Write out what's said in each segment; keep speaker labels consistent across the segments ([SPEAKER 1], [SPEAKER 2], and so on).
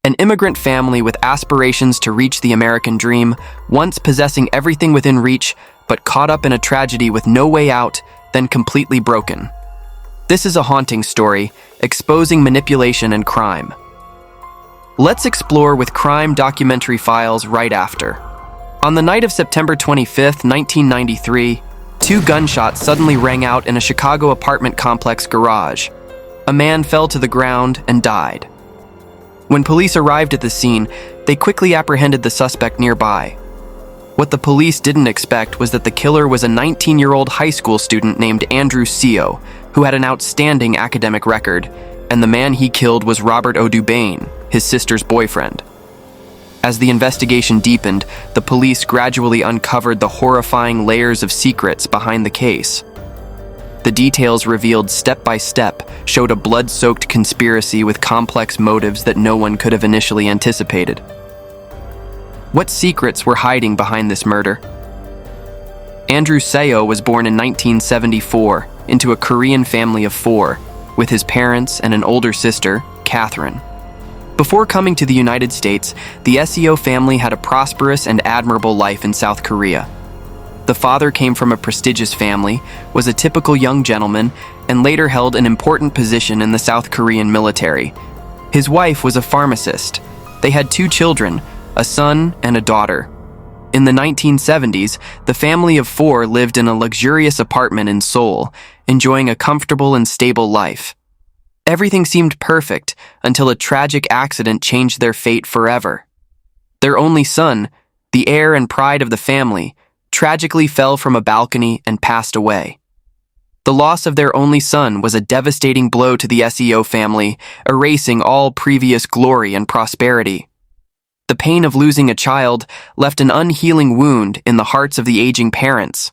[SPEAKER 1] An immigrant family with aspirations to reach the American dream, once possessing everything within reach, but caught up in a tragedy with no way out, then completely broken. This is a haunting story, exposing manipulation and crime. Let's explore with crime documentary files right after. On the night of September 25, 1993, two gunshots suddenly rang out in a Chicago apartment complex garage. A man fell to the ground and died. When police arrived at the scene, they quickly apprehended the suspect nearby. What the police didn't expect was that the killer was a 19-year-old high school student named Andrew SEO, who had an outstanding academic record, and the man he killed was Robert O'Dubain, his sister's boyfriend. As the investigation deepened, the police gradually uncovered the horrifying layers of secrets behind the case. The details revealed step by step showed a blood-soaked conspiracy with complex motives that no one could have initially anticipated. What secrets were hiding behind this murder? Andrew SEO was born in 1974 into a Korean family of four, with his parents and an older sister, Catherine. Before coming to the United States, the SEO family had a prosperous and admirable life in South Korea. The father came from a prestigious family, was a typical young gentleman, and later held an important position in the South Korean military. His wife was a pharmacist. They had two children, a son and a daughter. In the 1970s, the family of four lived in a luxurious apartment in Seoul, enjoying a comfortable and stable life. Everything seemed perfect until a tragic accident changed their fate forever. Their only son, the heir and pride of the family, tragically fell from a balcony and passed away. The loss of their only son was a devastating blow to the SEO family, erasing all previous glory and prosperity. The pain of losing a child left an unhealing wound in the hearts of the aging parents.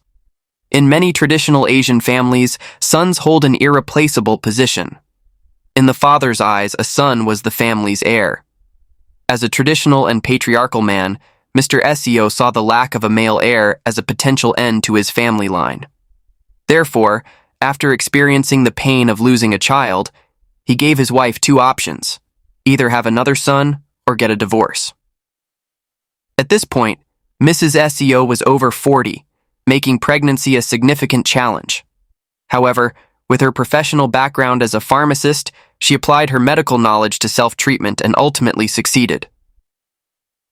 [SPEAKER 1] In many traditional Asian families, sons hold an irreplaceable position. In the father's eyes, a son was the family's heir. As a traditional and patriarchal man, Mr. SEO saw the lack of a male heir as a potential end to his family line. Therefore, after experiencing the pain of losing a child, he gave his wife two options: either have another son or get a divorce. At this point, Mrs. SEO was over 40, making pregnancy a significant challenge. However, with her professional background as a pharmacist, she applied her medical knowledge to self-treatment and ultimately succeeded.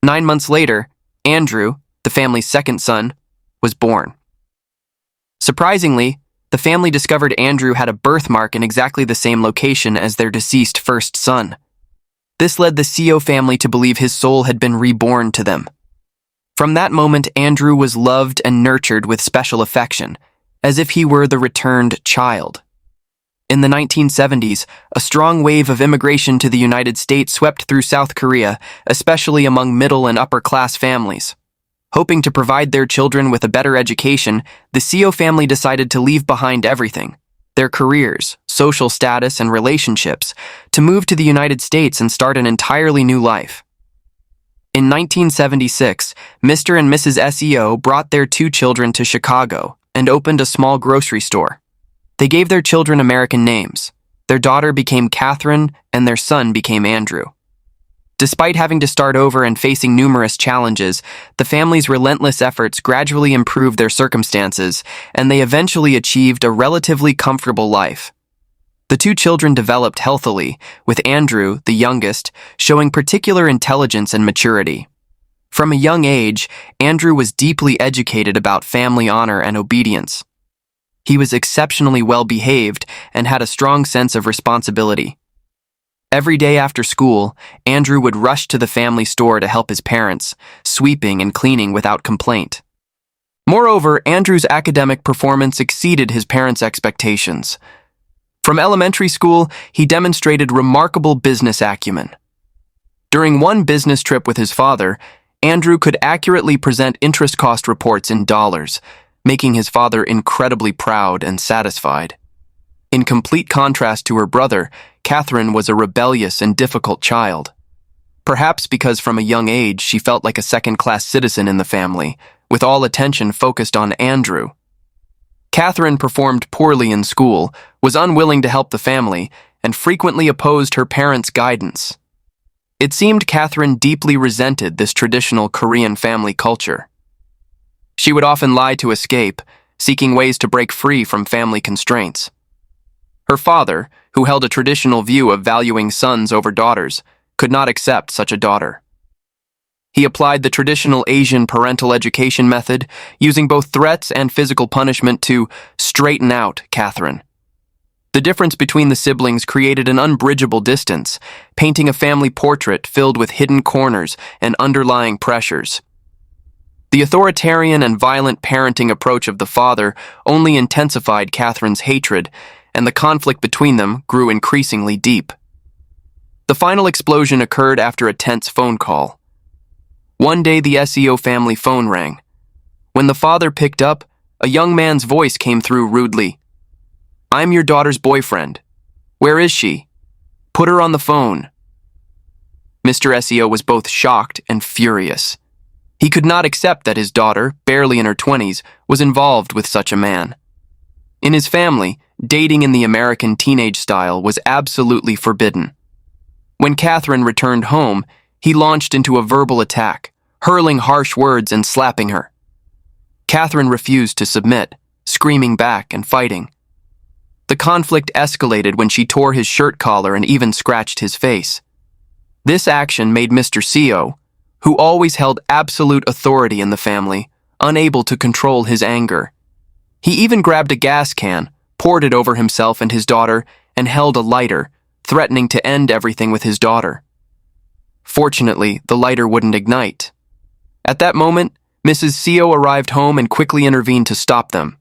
[SPEAKER 1] 9 months later, Andrew, the family's second son, was born. Surprisingly, the family discovered Andrew had a birthmark in exactly the same location as their deceased first son. This led the SEO family to believe his soul had been reborn to them. From that moment, Andrew was loved and nurtured with special affection, as if he were the returned child. In the 1970s, a strong wave of immigration to the United States swept through South Korea, especially among middle and upper-class families. Hoping to provide their children with a better education, the SEO family decided to leave behind everything, their careers, social status, and relationships, to move to the United States and start an entirely new life. In 1976, Mr. and Mrs. SEO brought their two children to Chicago and opened a small grocery store. They gave their children American names. Their daughter became Catherine and their son became Andrew. Despite having to start over and facing numerous challenges, the family's relentless efforts gradually improved their circumstances, and they eventually achieved a relatively comfortable life. The two children developed healthily, with Andrew, the youngest, showing particular intelligence and maturity. From a young age, Andrew was deeply educated about family honor and obedience. He was exceptionally well-behaved and had a strong sense of responsibility. Every day after school, Andrew would rush to the family store to help his parents, sweeping and cleaning without complaint. Moreover, Andrew's academic performance exceeded his parents' expectations. From elementary school, he demonstrated remarkable business acumen. During one business trip with his father, Andrew could accurately present interest cost reports in dollars, making his father incredibly proud and satisfied. In complete contrast to her brother, Catherine was a rebellious and difficult child. Perhaps because from a young age she felt like a second-class citizen in the family, with all attention focused on Andrew. Catherine performed poorly in school, was unwilling to help the family, and frequently opposed her parents' guidance. It seemed Catherine deeply resented this traditional Korean family culture. She would often lie to escape, seeking ways to break free from family constraints. Her father, who held a traditional view of valuing sons over daughters, could not accept such a daughter. He applied the traditional Asian parental education method, using both threats and physical punishment to straighten out Catherine. The difference between the siblings created an unbridgeable distance, painting a family portrait filled with hidden corners and underlying pressures. The authoritarian and violent parenting approach of the father only intensified Catherine's hatred, and the conflict between them grew increasingly deep. The final explosion occurred after a tense phone call. One day the SEO family phone rang. When the father picked up, a young man's voice came through rudely. "I'm your daughter's boyfriend. Where is she? Put her on the phone." Mr. SEO was both shocked and furious. He could not accept that his daughter, barely in her 20s, was involved with such a man. In his family, dating in the American teenage style was absolutely forbidden. When Catherine returned home, he launched into a verbal attack, hurling harsh words and slapping her. Catherine refused to submit, screaming back and fighting. The conflict escalated when she tore his shirt collar and even scratched his face. This action made Mr. CEO, who always held absolute authority in the family, unable to control his anger. He even grabbed a gas can, poured it over himself and his daughter, and held a lighter, threatening to end everything with his daughter. Fortunately, the lighter wouldn't ignite. At that moment, Mrs. CEO arrived home and quickly intervened to stop them.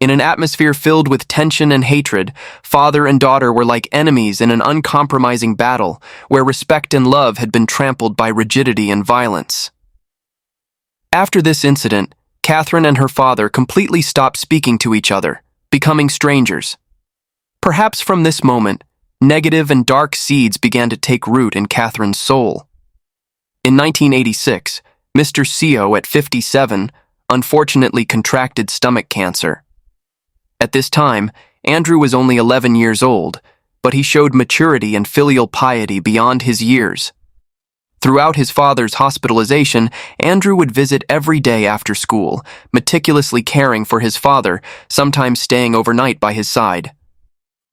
[SPEAKER 1] In an atmosphere filled with tension and hatred, father and daughter were like enemies in an uncompromising battle where respect and love had been trampled by rigidity and violence. After this incident, Catherine and her father completely stopped speaking to each other, becoming strangers. Perhaps from this moment, negative and dark seeds began to take root in Catherine's soul. In 1986, Mr. CEO, at 57, unfortunately contracted stomach cancer. At this time, Andrew was only 11 years old, but he showed maturity and filial piety beyond his years. Throughout his father's hospitalization, Andrew would visit every day after school, meticulously caring for his father, sometimes staying overnight by his side.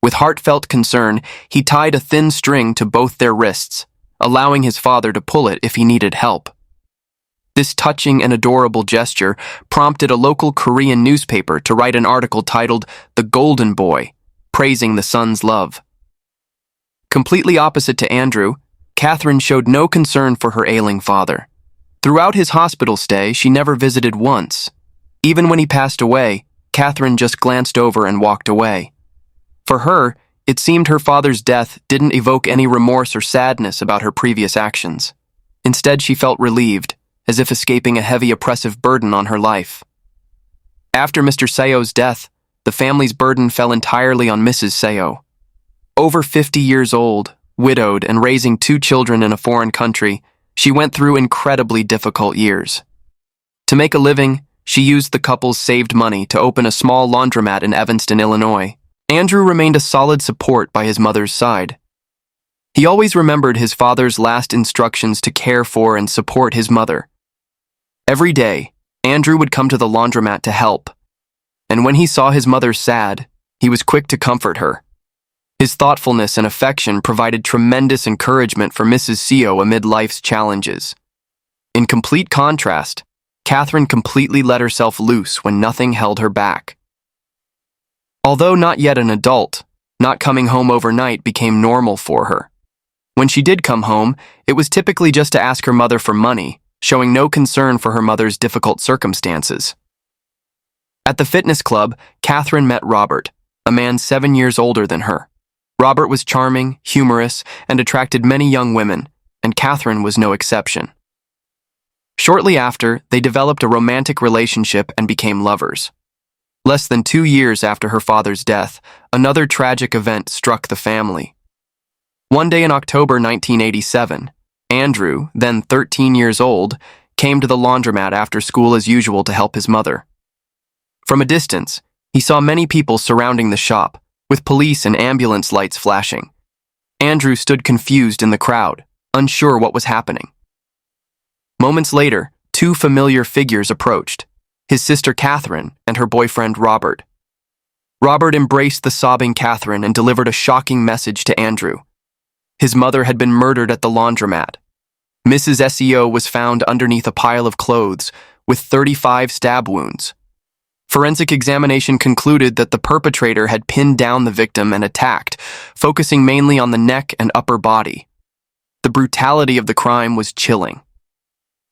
[SPEAKER 1] With heartfelt concern, he tied a thin string to both their wrists, allowing his father to pull it if he needed help. This touching and adorable gesture prompted a local Korean newspaper to write an article titled "The Golden Boy," praising the son's love. Completely opposite to Andrew, Catherine showed no concern for her ailing father. Throughout his hospital stay, she never visited once. Even when he passed away, Catherine just glanced over and walked away. For her, it seemed her father's death didn't evoke any remorse or sadness about her previous actions. Instead, she felt relieved, as if escaping a heavy oppressive burden on her life. After Mr. Seo's death, the family's burden fell entirely on Mrs. Seo. Over 50 years old, widowed, and raising 2 children in a foreign country, she went through incredibly difficult years. To make a living, she used the couple's saved money to open a small laundromat in Evanston, Illinois. Andrew remained a solid support by his mother's side. He always remembered his father's last instructions to care for and support his mother. Every day, Andrew would come to the laundromat to help, and when he saw his mother sad, he was quick to comfort her. His thoughtfulness and affection provided tremendous encouragement for Mrs. Seo amid life's challenges. In complete contrast, Catherine completely let herself loose when nothing held her back. Although not yet an adult, not coming home overnight became normal for her. When she did come home, it was typically just to ask her mother for money, showing no concern for her mother's difficult circumstances. At the fitness club, Catherine met Robert, a man 7 years older than her. Robert was charming, humorous, and attracted many young women, and Catherine was no exception. Shortly after, they developed a romantic relationship and became lovers. Less than 2 years after her father's death, another tragic event struck the family. One day in October 1987, Andrew, then 13 years old, came to the laundromat after school as usual to help his mother. From a distance, he saw many people surrounding the shop, with police and ambulance lights flashing. Andrew stood confused in the crowd, unsure what was happening. Moments later, two familiar figures approached, his sister Catherine and her boyfriend Robert. Robert embraced the sobbing Catherine and delivered a shocking message to Andrew. His mother had been murdered at the laundromat. Mrs. SEO was found underneath a pile of clothes with 35 stab wounds. Forensic examination concluded that the perpetrator had pinned down the victim and attacked, focusing mainly on the neck and upper body. The brutality of the crime was chilling.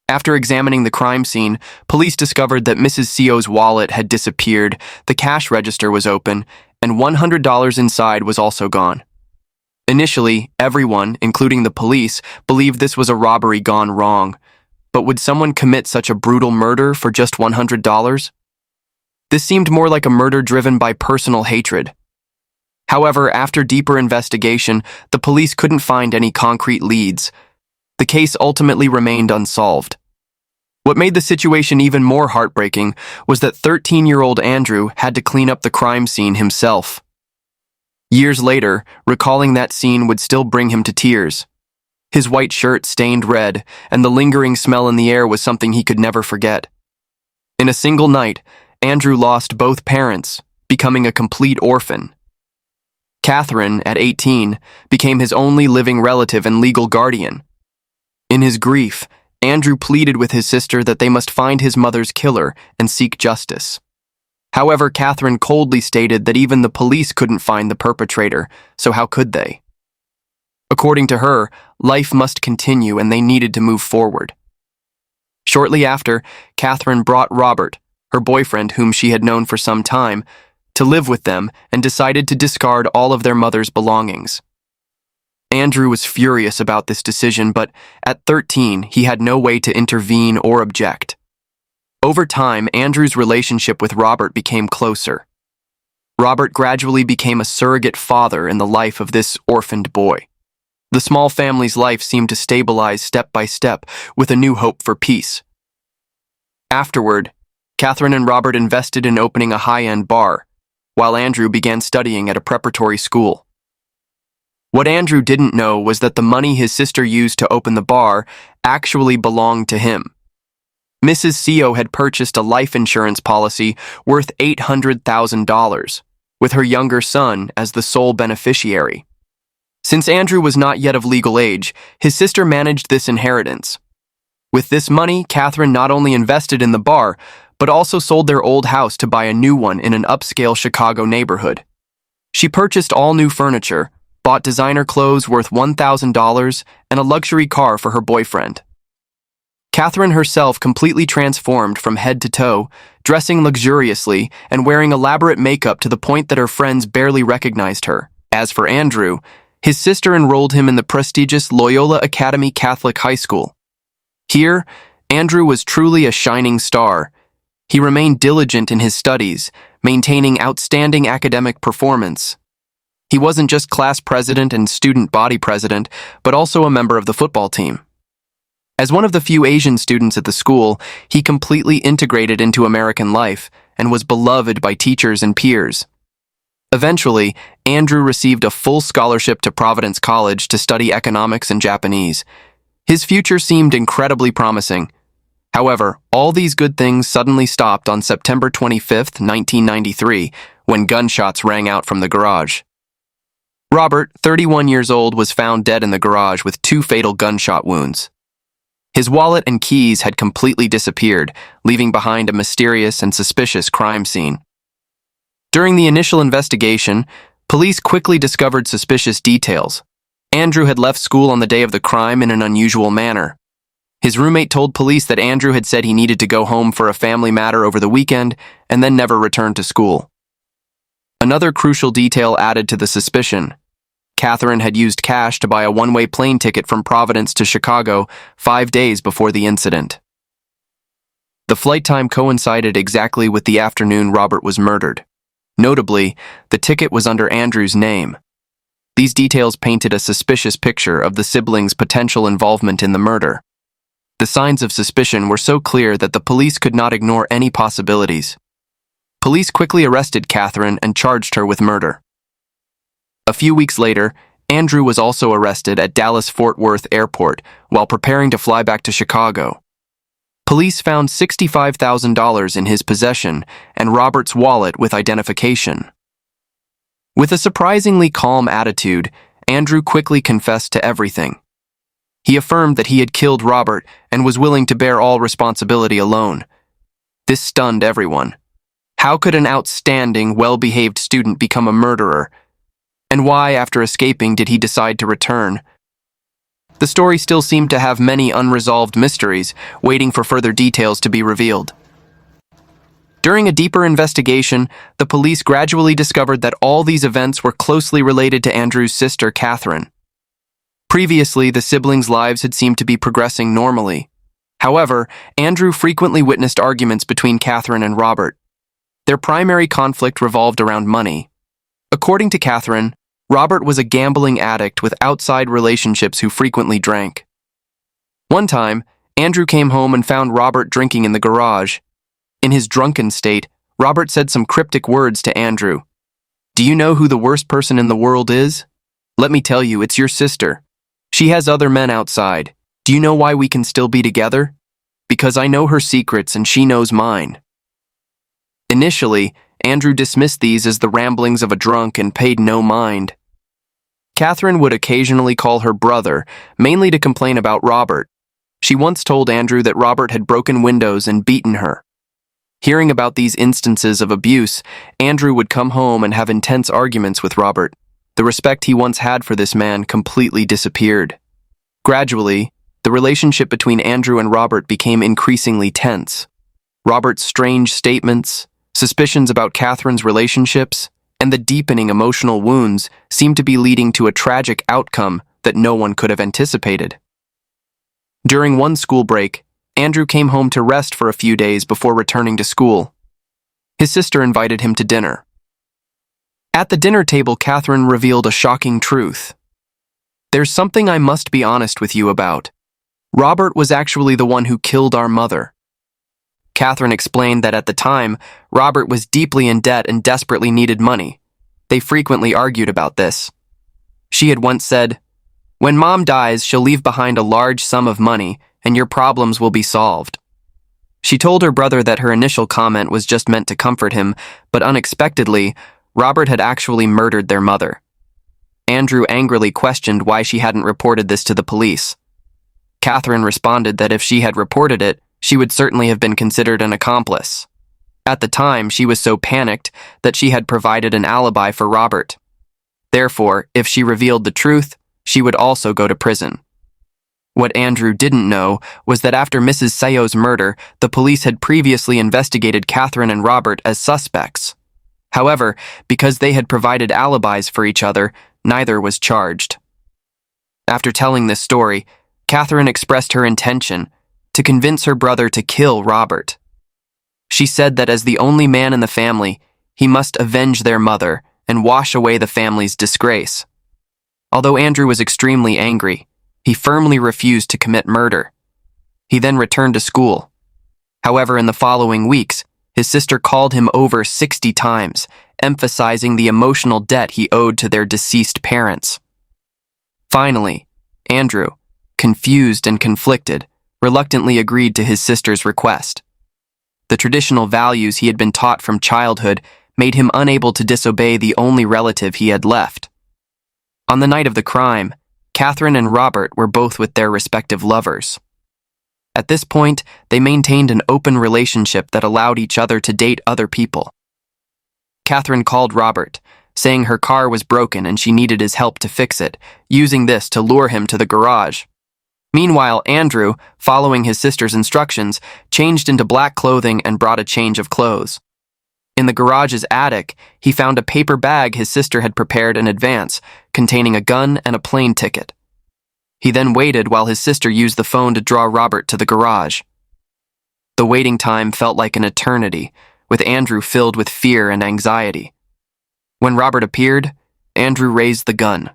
[SPEAKER 1] After examining the crime scene, police discovered that Mrs. CO's wallet had disappeared, the cash register was open, and $100 inside was also gone. Initially, everyone, including the police, believed this was a robbery gone wrong. But would someone commit such a brutal murder for just $100? This seemed more like a murder driven by personal hatred. However, after deeper investigation, the police couldn't find any concrete leads. The case ultimately remained unsolved. What made the situation even more heartbreaking was that 13-year-old Andrew had to clean up the crime scene himself. Years later, recalling that scene would still bring him to tears. His white shirt stained red, and the lingering smell in the air was something he could never forget. In a single night, Andrew lost both parents, becoming a complete orphan. Catherine, at 18, became his only living relative and legal guardian. In his grief, Andrew pleaded with his sister that they must find his mother's killer and seek justice. However, Catherine coldly stated that even the police couldn't find the perpetrator, so how could they? According to her, life must continue and they needed to move forward. Shortly after, Catherine brought Robert, her boyfriend whom she had known for some time, to live with them and decided to discard all of their mother's belongings. Andrew was furious about this decision, but at 13, he had no way to intervene or object. Over time, Andrew's relationship with Robert became closer. Robert gradually became a surrogate father in the life of this orphaned boy. The small family's life seemed to stabilize step by step with a new hope for peace. Afterward, Catherine and Robert invested in opening a high-end bar, while Andrew began studying at a preparatory school. What Andrew didn't know was that the money his sister used to open the bar actually belonged to him. Mrs. CO had purchased a life insurance policy worth $800,000, with her younger son as the sole beneficiary. Since Andrew was not yet of legal age, his sister managed this inheritance. With this money, Catherine not only invested in the bar, but also sold their old house to buy a new one in an upscale Chicago neighborhood. She purchased all new furniture, bought designer clothes worth $1,000, and a luxury car for her boyfriend. Catherine herself completely transformed from head to toe, dressing luxuriously and wearing elaborate makeup to the point that her friends barely recognized her. As for Andrew, his sister enrolled him in the prestigious Loyola Academy Catholic High School. Here, Andrew was truly a shining star. He remained diligent in his studies, maintaining outstanding academic performance. He wasn't just class president and student body president, but also a member of the football team. As one of the few Asian students at the school, he completely integrated into American life and was beloved by teachers and peers. Eventually, Andrew received a full scholarship to Providence College to study economics and Japanese. His future seemed incredibly promising. However, all these good things suddenly stopped on September 25, 1993, when gunshots rang out from the garage. Robert, 31 years old, was found dead in the garage with 2 fatal gunshot wounds. His wallet and keys had completely disappeared, leaving behind a mysterious and suspicious crime scene. During the initial investigation, police quickly discovered suspicious details. Andrew had left school on the day of the crime in an unusual manner. His roommate told police that Andrew had said he needed to go home for a family matter over the weekend and then never returned to school. Another crucial detail added to the suspicion. Catherine had used cash to buy a one-way plane ticket from Providence to Chicago 5 days before the incident. The flight time coincided exactly with the afternoon Robert was murdered. Notably, the ticket was under Andrew's name. These details painted a suspicious picture of the siblings' potential involvement in the murder. The signs of suspicion were so clear that the police could not ignore any possibilities. Police quickly arrested Catherine and charged her with murder. A few weeks later, Andrew was also arrested at Dallas-Fort Worth Airport while preparing to fly back to Chicago. Police found $65,000 in his possession and Robert's wallet with identification. With a surprisingly calm attitude, Andrew quickly confessed to everything. He affirmed that he had killed Robert and was willing to bear all responsibility alone. This stunned everyone. How could an outstanding, well-behaved student become a murderer? And why, after escaping, did he decide to return? The story still seemed to have many unresolved mysteries, waiting for further details to be revealed. During a deeper investigation, the police gradually discovered that all these events were closely related to Andrew's sister, Catherine. Previously, the siblings' lives had seemed to be progressing normally. However, Andrew frequently witnessed arguments between Catherine and Robert. Their primary conflict revolved around money. According to Catherine, Robert was a gambling addict with outside relationships who frequently drank. One time, Andrew came home and found Robert drinking in the garage. In his drunken state, Robert said some cryptic words to Andrew. "Do you know who the worst person in the world is? Let me tell you, it's your sister. She has other men outside. Do you know why we can still be together? Because I know her secrets and she knows mine." Initially, Andrew dismissed these as the ramblings of a drunk and paid no mind. Catherine would occasionally call her brother, mainly to complain about Robert. She once told Andrew that Robert had broken windows and beaten her. Hearing about these instances of abuse, Andrew would come home and have intense arguments with Robert. The respect he once had for this man completely disappeared. Gradually, the relationship between Andrew and Robert became increasingly tense. Robert's strange statements, suspicions about Catherine's relationships, and the deepening emotional wounds seemed to be leading to a tragic outcome that no one could have anticipated. During one school break, Andrew came home to rest for a few days before returning to school. His sister invited him to dinner. At the dinner table, Catherine revealed a shocking truth. "There's something I must be honest with you about. Robert was actually the one who killed our mother." Catherine explained that at the time, Robert was deeply in debt and desperately needed money. They frequently argued about this. She had once said, "When Mom dies, she'll leave behind a large sum of money, and your problems will be solved." She told her brother that her initial comment was just meant to comfort him, but unexpectedly, Robert had actually murdered their mother. Andrew angrily questioned why she hadn't reported this to the police. Catherine responded that if she had reported it, she would certainly have been considered an accomplice. At the time, she was so panicked that she had provided an alibi for Robert. Therefore, if she revealed the truth, she would also go to prison. What Andrew didn't know was that after Mrs. Seo's murder, the police had previously investigated Catherine and Robert as suspects. However, because they had provided alibis for each other, neither was charged. After telling this story, Catherine expressed her intention to convince her brother to kill Robert. She said that as the only man in the family, he must avenge their mother and wash away the family's disgrace. Although Andrew was extremely angry, he firmly refused to commit murder. He then returned to school. However, in the following weeks, his sister called him over 60 times, emphasizing the emotional debt he owed to their deceased parents. Finally, Andrew, confused and conflicted, reluctantly agreed to his sister's request. The traditional values he had been taught from childhood made him unable to disobey the only relative he had left. On the night of the crime, Catherine and Robert were both with their respective lovers. At this point, they maintained an open relationship that allowed each other to date other people. Catherine called Robert, saying her car was broken and she needed his help to fix it, using this to lure him to the garage. Meanwhile, Andrew, following his sister's instructions, changed into black clothing and brought a change of clothes. In the garage's attic, he found a paper bag his sister had prepared in advance, containing a gun and a plane ticket. He then waited while his sister used the phone to draw Robert to the garage. The waiting time felt like an eternity, with Andrew filled with fear and anxiety. When Robert appeared, Andrew raised the gun.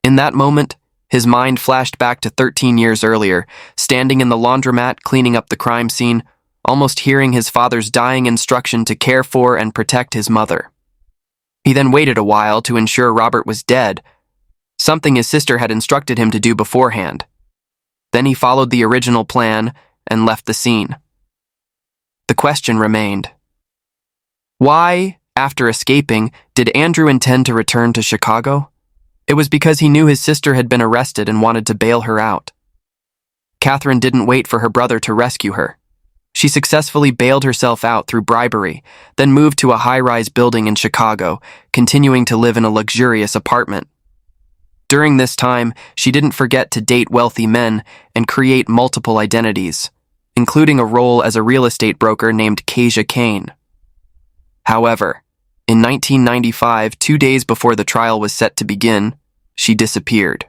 [SPEAKER 1] In that moment, his mind flashed back to 13 years earlier, standing in the laundromat cleaning up the crime scene, almost hearing his father's dying instruction to care for and protect his mother. He then waited a while to ensure Robert was dead, something his sister had instructed him to do beforehand. Then he followed the original plan and left the scene. The question remained. Why, after escaping, did Andrew intend to return to Chicago? It was because he knew his sister had been arrested and wanted to bail her out. Catherine didn't wait for her brother to rescue her. She successfully bailed herself out through bribery, then moved to a high-rise building in Chicago, continuing to live in a luxurious apartment. During this time, she didn't forget to date wealthy men and create multiple identities, including a role as a real estate broker named Kasia Kane. However, in 1995, 2 days before the trial was set to begin, she disappeared.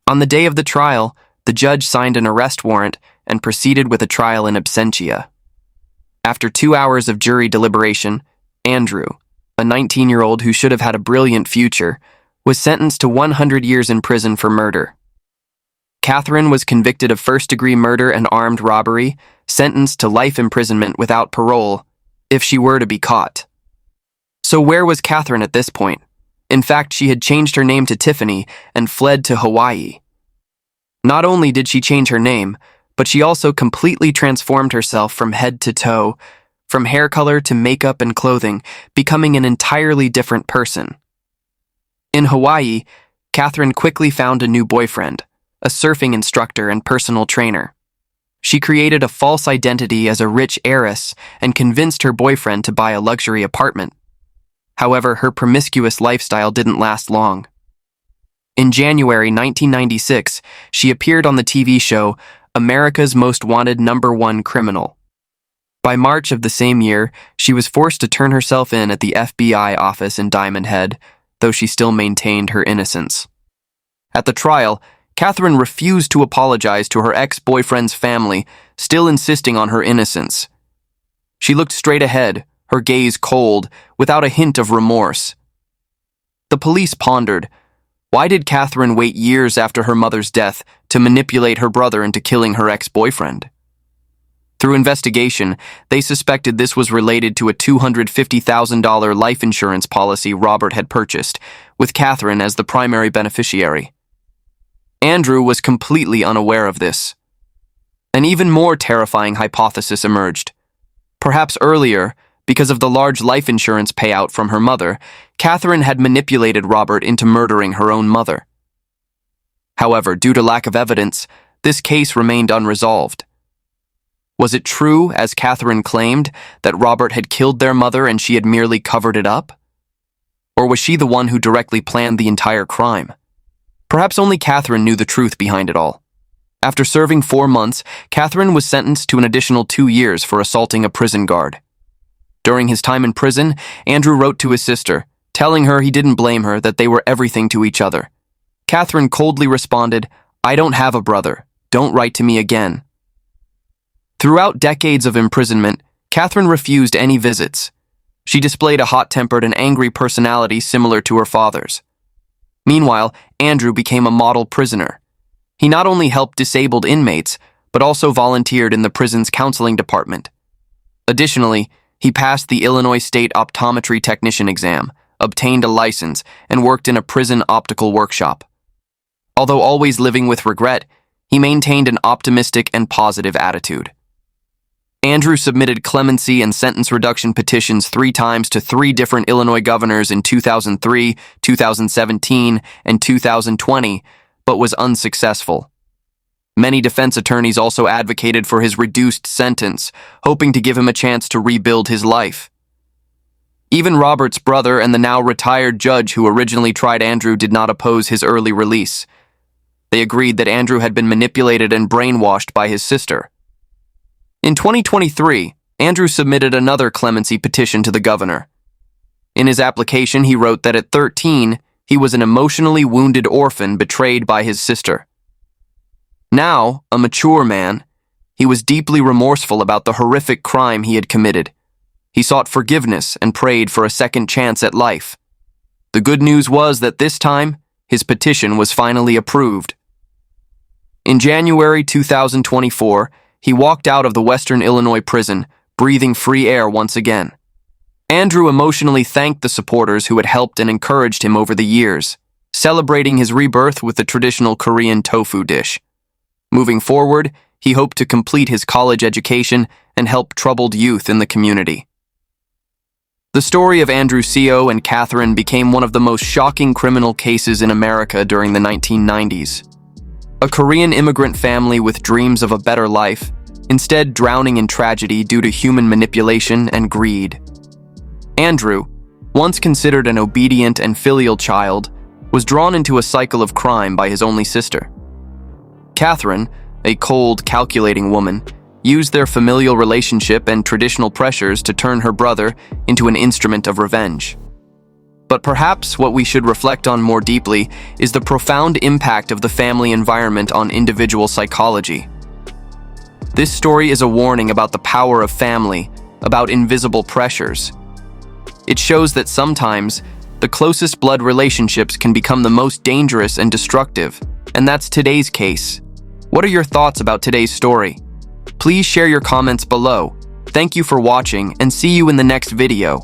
[SPEAKER 1] On the day of the trial, the judge signed an arrest warrant and proceeded with a trial in absentia. After 2 hours of jury deliberation, Andrew, a 19-year-old who should have had a brilliant future, was sentenced to 100 years in prison for murder. Catherine was convicted of first-degree murder and armed robbery, sentenced to life imprisonment without parole, if she were to be caught. So where was Catherine at this point? In fact, she had changed her name to Tiffany and fled to Hawaii. Not only did she change her name, but she also completely transformed herself from head to toe, from hair color to makeup and clothing, becoming an entirely different person. In Hawaii, Catherine quickly found a new boyfriend, a surfing instructor and personal trainer. She created a false identity as a rich heiress and convinced her boyfriend to buy a luxury apartment. However, her promiscuous lifestyle didn't last long. In January 1996, she appeared on the TV show America's Most Wanted #1 Criminal. By March of the same year, she was forced to turn herself in at the FBI office in Diamond Head, though she still maintained her innocence. At the trial, Catherine refused to apologize to her ex-boyfriend's family, still insisting on her innocence. She looked straight ahead, her gaze cold, without a hint of remorse. The police pondered, why did Catherine wait years after her mother's death to manipulate her brother into killing her ex-boyfriend? Through investigation, they suspected this was related to a $250,000 life insurance policy Robert had purchased, with Catherine as the primary beneficiary. Andrew was completely unaware of this. An even more terrifying hypothesis emerged. Perhaps earlier, because of the large life insurance payout from her mother, Catherine had manipulated Robert into murdering her own mother. However, due to lack of evidence, this case remained unresolved. Was it true, as Catherine claimed, that Robert had killed their mother and she had merely covered it up? Or was she the one who directly planned the entire crime? Perhaps only Catherine knew the truth behind it all. After serving 4 months, Catherine was sentenced to an additional 2 years for assaulting a prison guard. During his time in prison, Andrew wrote to his sister, telling her he didn't blame her, that they were everything to each other. Catherine coldly responded, "I don't have a brother. Don't write to me again." Throughout decades of imprisonment, Catherine refused any visits. She displayed a hot-tempered and angry personality similar to her father's. Meanwhile, Andrew became a model prisoner. He not only helped disabled inmates, but also volunteered in the prison's counseling department. Additionally, he passed the Illinois State Optometry Technician exam, obtained a license, and worked in a prison optical workshop. Although always living with regret, he maintained an optimistic and positive attitude. Andrew submitted clemency and sentence reduction petitions 3 times to 3 different Illinois governors in 2003, 2017, and 2020, but was unsuccessful. Many defense attorneys also advocated for his reduced sentence, hoping to give him a chance to rebuild his life. Even Robert's brother and the now retired judge who originally tried Andrew did not oppose his early release. They agreed that Andrew had been manipulated and brainwashed by his sister. In 2023, Andrew submitted another clemency petition to the governor. In his application, he wrote that at 13, he was an emotionally wounded orphan betrayed by his sister. Now, a mature man, he was deeply remorseful about the horrific crime he had committed. He sought forgiveness and prayed for a second chance at life. The good news was that this time, his petition was finally approved. In January 2024, he walked out of the Western Illinois prison, breathing free air once again. Andrew emotionally thanked the supporters who had helped and encouraged him over the years, celebrating his rebirth with the traditional Korean tofu dish. Moving forward, he hoped to complete his college education and help troubled youth in the community. The story of Andrew Seo and Catherine became one of the most shocking criminal cases in America during the 1990s. A Korean immigrant family with dreams of a better life, instead drowning in tragedy due to human manipulation and greed. Andrew, once considered an obedient and filial child, was drawn into a cycle of crime by his only sister. Catherine, a cold, calculating woman, used their familial relationship and traditional pressures to turn her brother into an instrument of revenge. But perhaps what we should reflect on more deeply is the profound impact of the family environment on individual psychology. This story is a warning about the power of family, about invisible pressures. It shows that sometimes the closest blood relationships can become the most dangerous and destructive, and that's today's case. What are your thoughts about today's story? Please share your comments below. Thank you for watching and see you in the next video.